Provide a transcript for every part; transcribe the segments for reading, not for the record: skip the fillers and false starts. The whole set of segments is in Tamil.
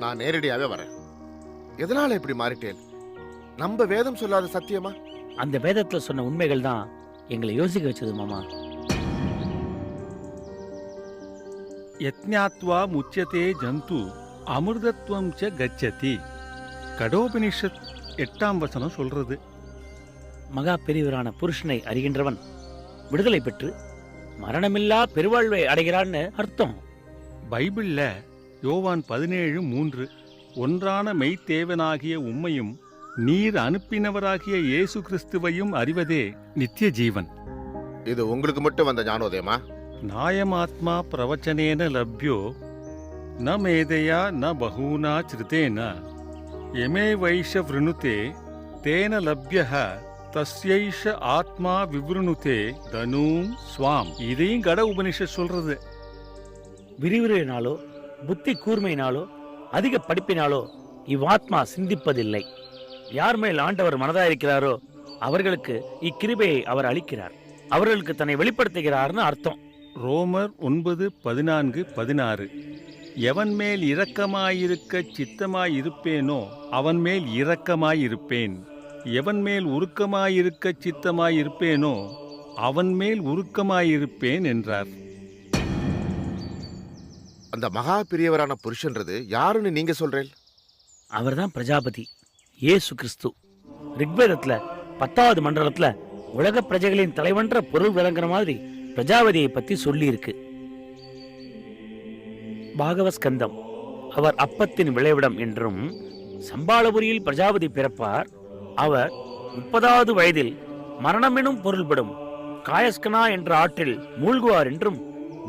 நான் நேரடியாவே வரேன். எதனால இப்படி மாறிட்டேன்? நம்ம வேதம் சொல்லாத சத்தியமா? அந்த வேதத்துல சொன்ன உண்மைகள் தான் எங்களை யோசிக்க வச்சது மாமா. யத்ஞாத்வா முச்சியதே ஜந்து அமிர்தத்வம் ச கச்சதி. கடோபனிஷத் 8ஆம் வசனம் சொல்றது. மகா பெரியவரான புருஷனை அறிகின்றவன் விடுதலை பெற்று மரணமில்லா பெருவாழ்வை அடைகிறான்னு அர்த்தம். பைபிள்ல யோவான் 17:3 ஒன்றான மெய்த்தேவனாகிய உம்மையும் நீர் அனுப்பினவராகிய இயேசு கிறிஸ்துவையும் அறிவதே நித்திய ஜீவன். இது உங்களுக்கு மட்டும் வந்த ஞானோதயமா? நாயமாத்மா பிரவச்சனேன லப்யோ ந மேதையா ந பகூனா சிருதேன எமே வைஷ விருணுதே தேன லப்யஹ தஸ்யைஷ ஆத்மா விவ்ருணுதே தனூம் ஸ்வாம். இதையும் கட உபனிஷத் சொல்றது. விரிவுரையினாலோ புத்தி கூர்மையினாலோ அதிக படிப்பினாலோ இவ்வாத்மா சிந்திப்பதில்லை. யார் மேல் ஆண்டவர் மனதாயிருக்கிறாரோ அவர்களுக்கு இக்கிருபையை அவர் அளிக்கிறார். அவர்களுக்கு தன்னை வெளிப்படுத்துகிறார்னு அர்த்தம். ரோமர் 9:14-16 எவன் மேல் இரக்கமாயிருக்க சித்தமாயிருப்பேனோ அவன் மேல் இரக்கமாயிருப்பேன். எவன் மேல் உருக்கமாயிருக்க சித்தமாயிருப்பேனோ அவன் மேல் உருக்கமாயிருப்பேன் என்றார். அந்த மகா பெரியவரான புருஷன்றது யாருன்னு நீங்க சொல்றேன்? அவர்தான் பிரஜாபதி இயேசு கிறிஸ்து. ரிக்வேதத்துல 10வது மண்டலத்துல உலக பிரஜைகளின் தலைவன்ற பொருள் விளங்குற மாதிரி பிரஜாபதியை பத்தி சொல்லி இருக்கு. பாகவஸ்கந்தம் அவர் அப்பத்தின் விளைவிடம் என்றும், சம்பாளபுரியில் பிரஜாபதி பிறப்பார், அவர் 30வது வயதில் மரணமெனும் பொருள்படும் காயஸ்கனா என்ற ஆற்றில் மூழ்குவார் என்றும்,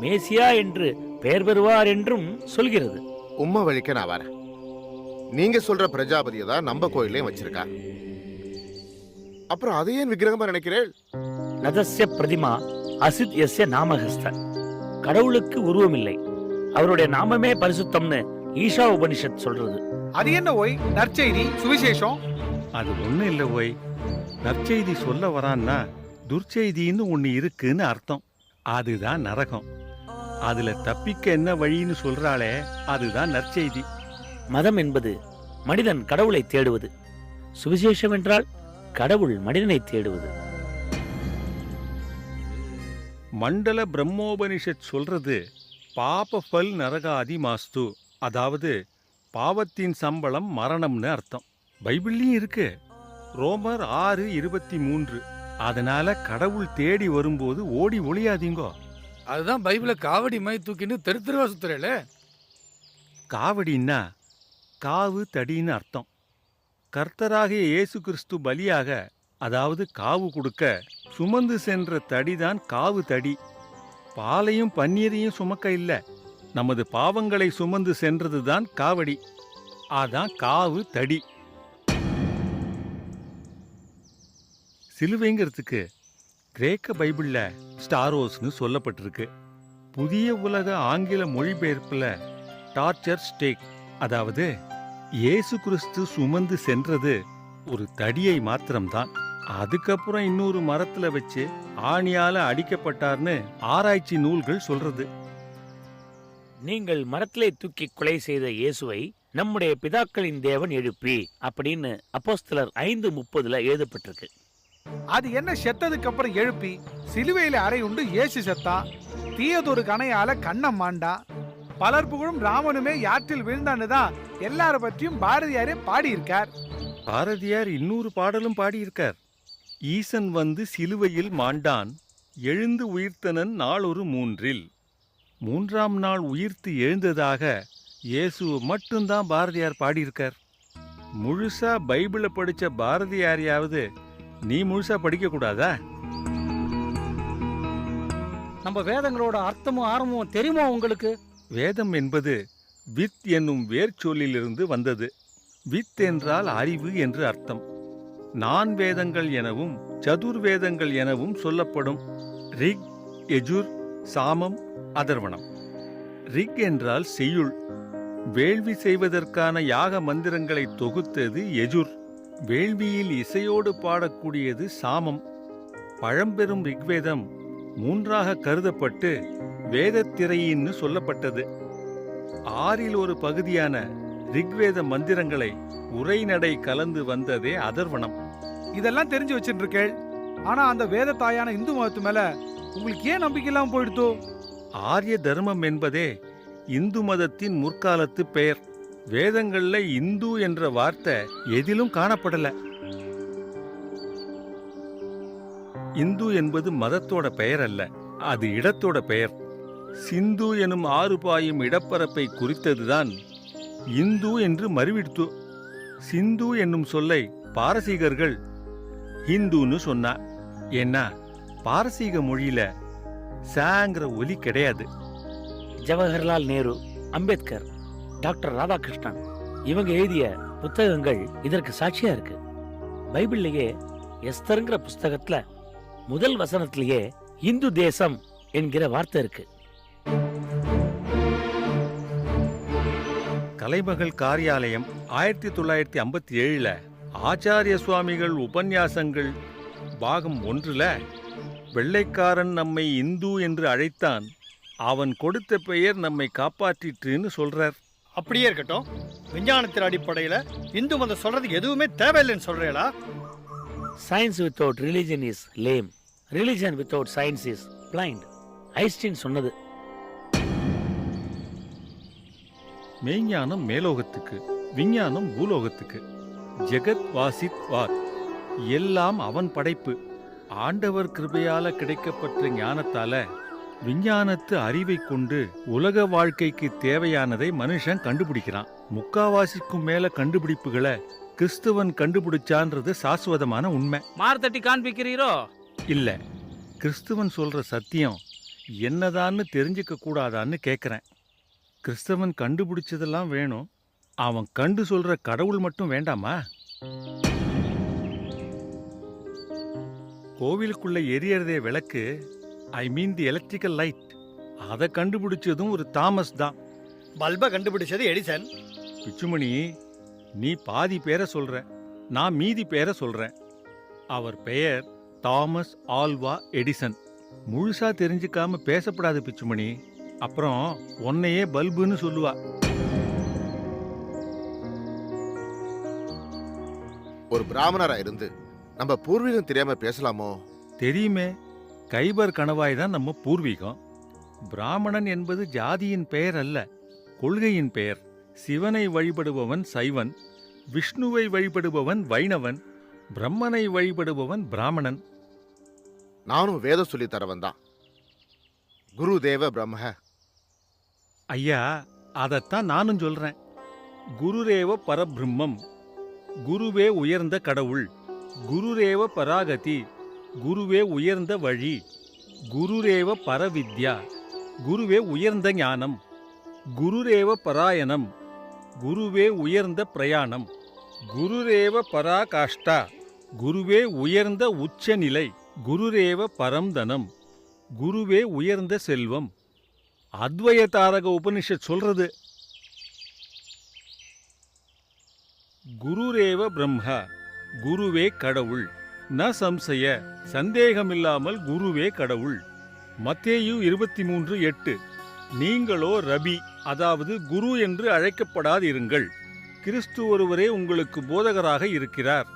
மேசியா என்று பெயர் பெறுவார் என்றும் சொல்கிறது. உம்மை வழிக்க நான் வரேன். நீங்க சொல்ற பிரஜாபதியை தான் நம்ம கோயிலையும் வச்சிருக்கா. அப்புறம் அதை ஏன் விக்கிரகமா நினைக்கிறேன்? நதஸ்ய பிரதிமா அசித் எஸ்ய நாமஹஸ்த. கடவுளுக்கு உருவம் இல்லை, அவருடைய நாமமே பரிசுத்தம்னு ஈஷா உபனிஷத் சொல்றது. அது என்ன ஓய் நற்செய்தி சுவிசேஷம்? அது ஒண்ணு இல்ல ஓய். நற்செய்தி சொல்ல வரான்னா துர்ச்செய்தின்னு ஒண்ணு இருக்குன்னு அர்த்தம். அதுதான் நரகம். அதுல தப்பிக்க என்ன வழின்னு சொல்றாளே, அதுதான் நற்செய்தி. மதம் என்பது மனிதன் கடவுளை தேடுவது, சுவிசேஷம் என்றால் கடவுள் மனிதனை தேடுவது. மண்டல பிரம்மோபனிஷத் சொல்றது பாப பல் நரகாதி மாஸ்து, அதாவது பாவத்தின் சம்பளம் மரணம்னு அர்த்தம். பைபிள்லயும் இருக்கு. ரோமர் 6:23. அதனால கடவுள் தேடி வரும்போது ஓடி ஒளியாதீங்கோ. அதுதான் பைபிள காவடி மை தூக்கின்னு தெரு தெருவா சுத்துறேல. காவடின்னா காவு தடின்னு அர்த்தம். கர்த்தராகிய இயேசு கிறிஸ்து பலியாக, அதாவது காவு கொடுக்க சுமந்து சென்ற தடிதான் காவு தடி. பாலையும் பன்னீரையும் சுமக்க இல்ல, நமது பாவங்களை சுமந்து சென்றதுதான் காவடி. அதான் காவு தடி. சிலுவைங்கிறதுக்கு கிரேக்க பைபிள்ல ஸ்டாரோஸ்னு சொல்லப்பட்டிருக்கு. புதிய உலக ஆங்கில மொழிபெயர்ப்புல டார்ச்சர் ஸ்டேக், அதாவது இயேசு கிறிஸ்து சுமந்து சென்றது ஒரு தடியை மாத்திரம்தான். அதுக்கப்புறம் இன்னொரு மரத்துல வச்சு ஆணியால அடிக்கப்பட்டார்னு ஆராய்ச்சி நூல்கள் சொல்றது. நீங்கள் மரத்திலே தூக்கி கொலை செய்த இயேசுவை நம்முடைய பிதாக்களின் தேவன் எழுப்பி அப்படின்னு அப்போஸ்தலர் 5:30 எழுதப்பட்டிருக்கு. அது என்ன செத்ததுக்கு அப்புறம் எழுப்பி சிலுவையில அறை உண்டு இயேசு செத்தா, தீயதொரு கணையால கண்ணம் மாண்டா, பலர் புகழும் ராமனுமே யாற்றில் விழுந்தான்னு தான் எல்லார பற்றியும் பாரதியாரே பாடியிருக்கார். பாரதியார் இன்னொரு பாடலும் பாடியிருக்கார். ஈசன் வந்து சிலுவையில் மாண்டான், எழுந்து உயிர்த்தனன் நாளொரு 3. 3ஆம் நாள் உயிர்த்து எழுந்ததாக இயேசு மட்டும்தான் பாரதியார் பாடியிருக்கார். முழுசா பைபிளை படிச்ச பாரதியாரையாவது நீ முழுசா படிக்க கூடாதா? நம்ம வேதங்களோட அர்த்தமும் ஆரம்பமும் தெரியுமா உங்களுக்கு? வேதம் என்பது வித் என்னும் வேர்ச்சொல்லிலிருந்து வந்தது. வித் என்றால் அறிவு என்று அர்த்தம். 4 வேதங்கள் எனவும் சதுர்வேதங்கள் எனவும் சொல்லப்படும். ரிக், யஜுர், சாமம், அதர்வணம். ரிக் என்றால் செய்யுள். வேள்வி செய்வதற்கான யாக மந்திரங்களை தொகுத்தது யஜுர். வேள்வியில் இசையோடு பாடக்கூடியது சாமம். பழம்பெரும் ரிக்வேதம் 3ஆக கருதப்பட்டு வேதத்திரையின்னு சொல்லப்பட்டது. 6இல் ஒரு பகுதியான ரிக்வேத மந்திரங்களை உரைநடை கலந்து வந்ததே அதர்வனம். இதெல்லாம் தெரிஞ்சு வச்சுட்டு இருக்கேள். ஆனா அந்த வேத தாயான இந்து மதத்து மேல உங்களுக்கு ஏன் நம்பிக்கை இல்லாம போயிடுதோ? ஆரிய தர்மம் என்பதே இந்து மதத்தின் முற்காலத்து பெயர். வேதங்கள்ல இந்து என்ற வார்த்தை எதிலும் காணப்படல. இந்து என்பது மதத்தோட பெயர் அல்ல, அது இடத்தோட பெயர். சிந்து எனும் ஆறு பாயும் இடப்பரப்பை குறித்ததுதான் இந்து என்று மறுவிடுத்து. சிந்து என்னும் சொல்லை பாரசீகர்கள் ஹிந்துன்னு சொன்னா. ஏன்னா பாரசீக மொழியில சாங்கிற ஒலி கிடையாது. ஜவஹர்லால் நேரு, அம்பேத்கர், டாக்டர் ராதாகிருஷ்ணன் இவங்க எழுதிய புத்தகங்கள் இதற்கு சாட்சியா இருக்கு. பைபிள்லயே எஸ்தர்ங்கிற புஸ்தகத்துல முதல் வசனத்திலேயே இந்து தேசம் என்கிற வார்த்தை இருக்கு. கலைமகள் காரியாலயம் 1957ல ஆச்சாரிய சுவாமிகள் உபன்யாசங்கள் பாகம் 1ல வெள்ளைக்காரன் நம்மை இந்து என்று அழைத்தான், அவன் கொடுத்த பெயர் நம்மை காப்பாற்றிற்றுன்னு சொல்றார். அப்படியே இருக்கட்டும். விஞ்ஞானத்தின் அடிப்படையில இந்து மதம் சொல்றது எதுவுமே தேவையில்லைன்னு சொல்றீங்களா? Science without religion is லேம், religion without science is blind. Einstein சொன்னது. மெய்ஞானம் மேலோகத்துக்கு, விஞ்ஞானம் பூலோகத்துக்கு. ஜெகத் வாசித் வார், எல்லாம் அவன் படைப்பு. ஆண்டவர் கிருபையால கிடைக்கப்பட்ட ஞானத்தால விஞ்ஞானத்து அறிவை கொண்டு உலக வாழ்க்கைக்கு தேவையானதை மனுஷன் கண்டுபிடிக்கிறான். முக்காவாசிக்கும் மேல கண்டுபிடிப்புகளை கிறிஸ்துவன் கண்டுபிடிச்சான்றது சாஸ்வதமான உண்மை. மார்த்தட்டி காண்பிக்கிறீரோ? இல்ல, கிறிஸ்துவன் சொல்ற சத்தியம் என்னதான்னு தெரிஞ்சுக்க கூடாதான்னு கேக்குறேன். கிறிஸ்தவன் கண்டுபிடிச்சதெல்லாம் வேணும், அவன் கண்டு சொல்ற கடவுள் மட்டும் வேண்டாமா? கோவிலுக்குள்ள எரியறதே விளக்கு, ஐ மீன் தி எலக்ட்ரிக்கல் லைட், அதை கண்டுபிடிச்சதும் ஒரு தாமஸ் தான். பல்பை கண்டுபிடிச்சது எடிசன். பிச்சுமணி, நீ பாதி பேரை சொல்ற, நான் மீதி பேரை சொல்றேன். அவர் பெயர் தாமஸ் ஆல்வா எடிசன். முழுசா தெரிஞ்சுக்காம பேசப்படாது பிச்சுமணி, அப்புறம் உன்னையே பல்புன்னு சொல்லுவா. ஒரு பிராமணரா இருந்து நம்ம பூர்வீகம் தெரியாம பேசலாமோ? தெரியுமே, கைபர் கணவாய் தான் நம்ம பூர்வீகம். பிராமணன் என்பது ஜாதியின் பெயர் அல்ல, கொள்கையின் பெயர். சிவனை வழிபடுபவன் சைவன், விஷ்ணுவை வழிபடுபவன் வைணவன், பிரம்மனை வழிபடுபவன் பிராமணன். நானும் வேதம் சொல்லி தரவன் தான். குரு தேவ பிரம்ம. ஐயா, அதத்தான் நானும் சொல்றேன். குருரேவ பரபிரம்மம், குருவே உயர்ந்த கடவுள். குருரேவ பராகதி, குருவே உயர்ந்த வழி. குருரேவ பரவித்யா, குருவே உயர்ந்த ஞானம். குருரேவ பராயணம், குருவே உயர்ந்த பிரயாணம். குருரேவ பராகாஷ்டா, குருவே உயர்ந்த உச்சநிலை. குருரேவ பரம்தனம், குருவே உயர்ந்த செல்வம். அத்வயதாரக உபனிஷத் சொல்றது. குருரேவ பிரம்மா, குருவே கடவுள். ந சம்சய, சந்தேகமில்லாமல் குருவே கடவுள். மத்தேயு 23:8. நீங்களோ ரபி, அதாவது குரு என்று அழைக்கப்படாதிருங்கள். கிறிஸ்து ஒருவரே உங்களுக்கு போதகராக இருக்கிறார்.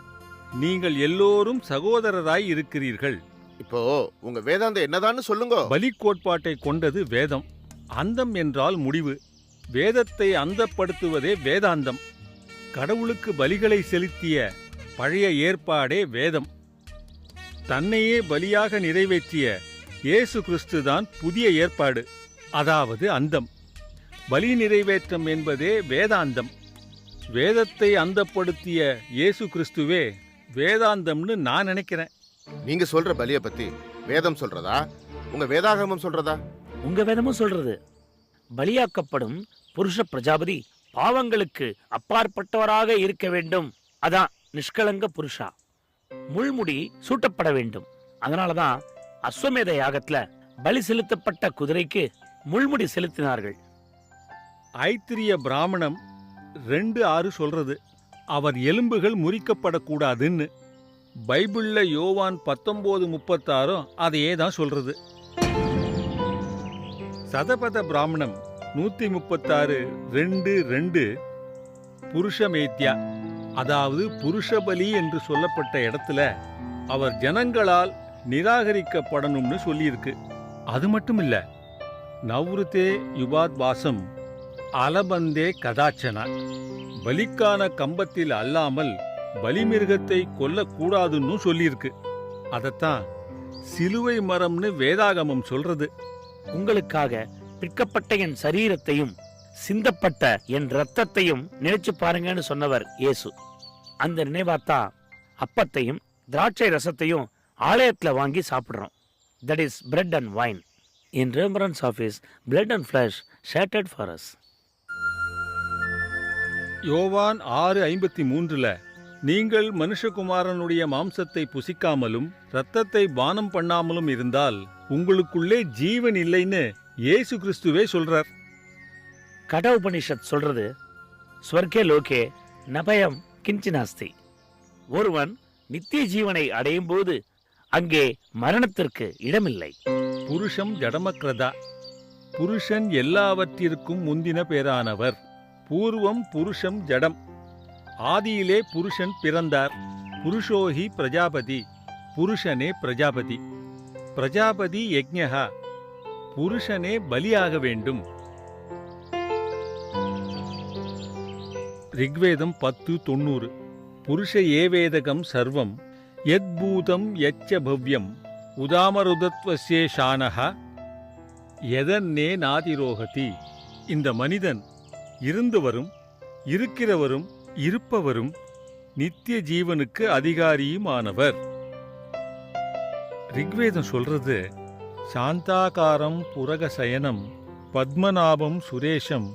நீங்கள் எல்லோரும் சகோதரராய் இருக்கிறீர்கள். இப்போ உங்க வேதாந்தம் என்னதான்னு சொல்லுங்க. பலி கோட்பாட்டை கொண்டது வேதம். அந்தம் என்றால் முடிவு. வேதத்தை அந்தப்படுத்துவதே வேதாந்தம். கடவுளுக்கு பலிகளை செலுத்திய பழைய ஏற்பாடே வேதம். தன்னையே பலியாக நிறைவேற்றிய இயேசு கிறிஸ்துதான் புதிய ஏற்பாடு, அதாவது அந்தம். பலி நிறைவேற்றம் என்பதே வேதாந்தம். வேதத்தை அந்தப்படுத்திய இயேசு கிறிஸ்துவே வேதாந்தம்னு நான் நினைக்கிறேன். நீங்க சொல்ற பலிய பத்தி வேதம் சொல்றதா, உங்க வேதாகமம் சொல்றதா? உங்க வேதமும் சொல்றது. பலியாக்கப்படும் புருஷ பிரஜாபதி பாவங்களுக்கு அப்பாற்பட்டவராக இருக்க வேண்டும். அதான் நிஷ்கலங்க புருஷா. முள்முடி சூட்டப்பட வேண்டும். அதனாலதான் அஸ்வமேத யாகத்துல பலி செலுத்தப்பட்ட குதிரைக்கு முள்முடி செலுத்தினார்கள். ஐத்திரிய பிராமணம் 2:6 சொல்றது, அவர் எலும்புகள் முறிக்கப்படக்கூடாதுன்னு. பைபிள்ல யோவான் 19:36 அதையே தான் சொல்றது. சதபத பிராமணம் 136:2:2 புருஷமேத்யா, அதாவது புருஷபலி என்று சொல்லப்பட்ட இடத்துல அவர் ஜனங்களால் நிராகரிக்கப்படணும்னு சொல்லியிருக்கு. அது மட்டும் இல்ல, நவ்ருதே யுபாத் வாசம் அலபந்தே கதாச்சனா, பலிக்கான கம்பத்தில் அல்லாமல் பலிமிருகத்தை கொல்லக்கூடாதுன்னு சொல்லியிருக்கு. அதத்தான் சிலுவை மரம்னு வேதாகமம் சொல்றது. உங்களுக்காக பிற்கப்பட்ட என் சரீரத்தையும் சிந்தப்பட்ட என் ரத்தத்தையும் நினைச்சு பாருங்கன்னு சொன்னவர் இயேசு. அந்த நினைவாத்தான் அப்பத்தையும் திராட்சை ரசத்தையும் ஆலயத்துல வாங்கி சாப்பிடுறோம். That is bread and wine in remembrance of his blood and flesh shattered for us. யோவான் 6:53 நீங்கள் மனுஷகுமாரனுடைய மாம்சத்தை புசிக்காமலும் இரத்தத்தை பானம் பண்ணாமலும் இருந்தால் உங்களுக்குள்ளே ஜீவன் இல்லைன்னு இயேசு கிறிஸ்துவே சொல்றார். கட உபனிஷத் சொல்றது, ஸ்வர்கே லோகே நபயம் கிஞ்சினாஸ்தி. ஒருவன் நித்திய ஜீவனை அடையும் போது அங்கே மரணத்திற்கு இடமில்லை. புருஷம் ஜடமக்ரதா, புருஷன் எல்லாவற்றிற்கும் முந்தின பேரானவர். பூர்வம் புருஷம் ஜடம், ஆதியிலே புருஷன் பிறந்தார். புருஷோஹி பிரஜாபதி, புருஷனே பிரஜாபதி. பிரஜாபதி யஜ்ஞா, புருஷனே பலியாக வேண்டும். ரிக்வேதம் 10:90 புருஷ ஏவேதகம் சர்வம் யத்பூதம் யச்ச பவ்யம் உதாமருதத்வசேஷானஹ யதன்னே நாதிரோகதி. இந்த மனிதன் இருந்தவரும் இருக்கிறவரும் இருப்பவரும் நித்திய ஜீவனுக்கு அதிகாரியுமானவர். ரிக்வேதம் சொல்றது, சாந்தாகாரம் புரகசயனம் பத்மநாபம் சுரேஷம்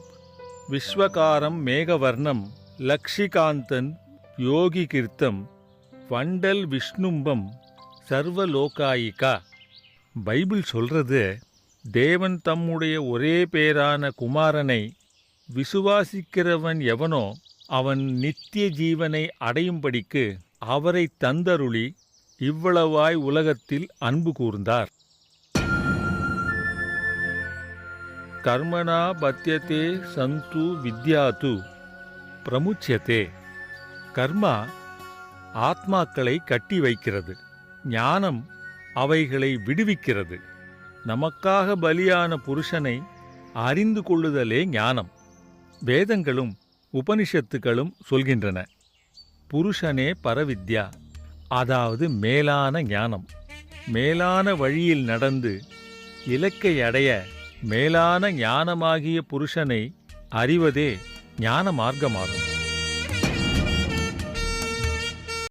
விஸ்வகாரம் மேகவர்ணம் லக்ஷிகாந்தன் யோகி கீர்த்தம் வண்டல் விஷ்ணும்பம் சர்வலோகாயிகா. பைபிள் சொல்றது, தேவன் தம்முடைய ஒரே பேரான குமாரனை விசுவாசிக்கிறவன் எவனோ அவன் நித்திய ஜீவனை அடையும்படிக்கு அவரை தந்தருளி இவ்வளவாய் உலகத்தில் அன்பு கூர்ந்தார். கர்மணா பத்யதே சந்து வித்யாது பிரமுச்சியதே. கர்மா ஆத்மாக்களை கட்டி வைக்கிறது, ஞானம் அவைகளை விடுவிக்கிறது. நமக்காக பலியான புருஷனை அறிந்து கொள்ளுதலே ஞானம். வேதங்களும் உபனிஷத்துகளும் சொல்கின்றன, புருஷனே பரவித்யா, அதாவது மேலான ஞானம். மேலான வழியில் நடந்து இலக்கை அடைய மேலான ஞானமாகிய புருஷனை அறிவதே ஞான மார்க்கமாகும்.